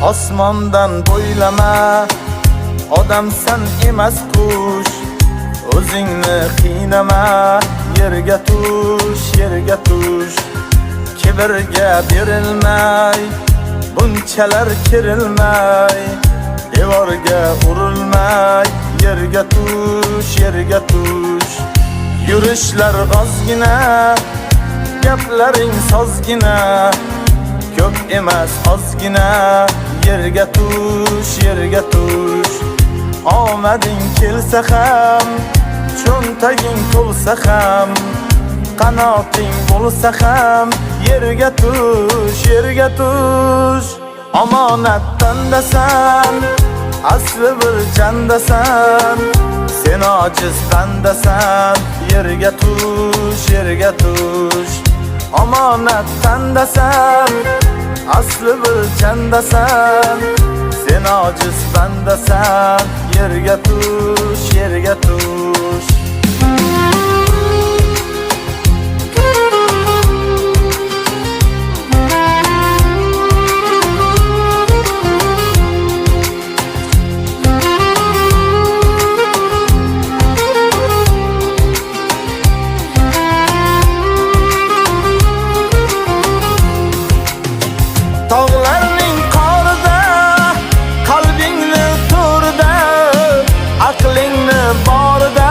Osmondan bo'ylama, odamsan emas qush. O'zingni qiynama, yerga tush, yerga tush. Kibrga berilmay, bunchalar kerilmay, devorga urilmay, yerga tush, yerga tush. Yurishlar ozgina, gaplaring sozgina, ko'p emas ozgina, yerga tush, yerga tush. Omading kelsa ham, cho'ntaging to'lsa ham, qanoting bo'lsa ham, yerga tush, yerga tush. Omonatdandasan, asli bir jandasan, sen ojiz bandasan, yerga tush, yerga tush. Omonatdandasan, asli bir jandasan, sen ojiz bandasan, yerga tush, yerga tush. Tog'larning qorida, qalbingni to'rida, aqlingni borida,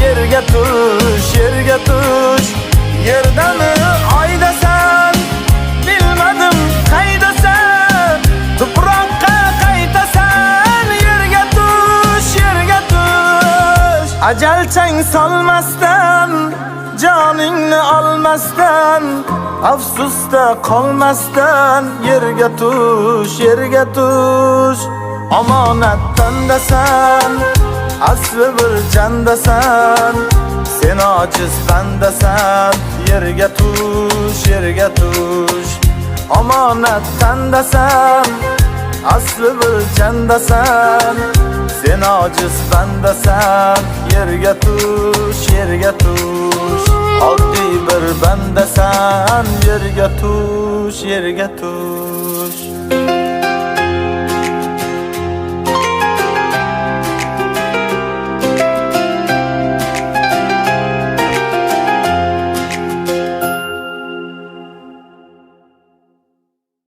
yerga tush, yerga tush. Yerdami oydasan, bilmadim qaydasan, tuproqqa qaytasan, yerga tush, yerga tush. Ajal chang solmasdan, joningni olmasdan, afsusda qolmasdan, yerga tush, yerga tush. Omonatdandasan, asli bir jandasan, sen ojiz bandasan, yerga tush, yerga tush. Omonatdandasan, asli bir jandasan, sen ojiz bandasan, yerga tush, yerga tush. Oddiy bir bandasan, yerga tush, yerga tush.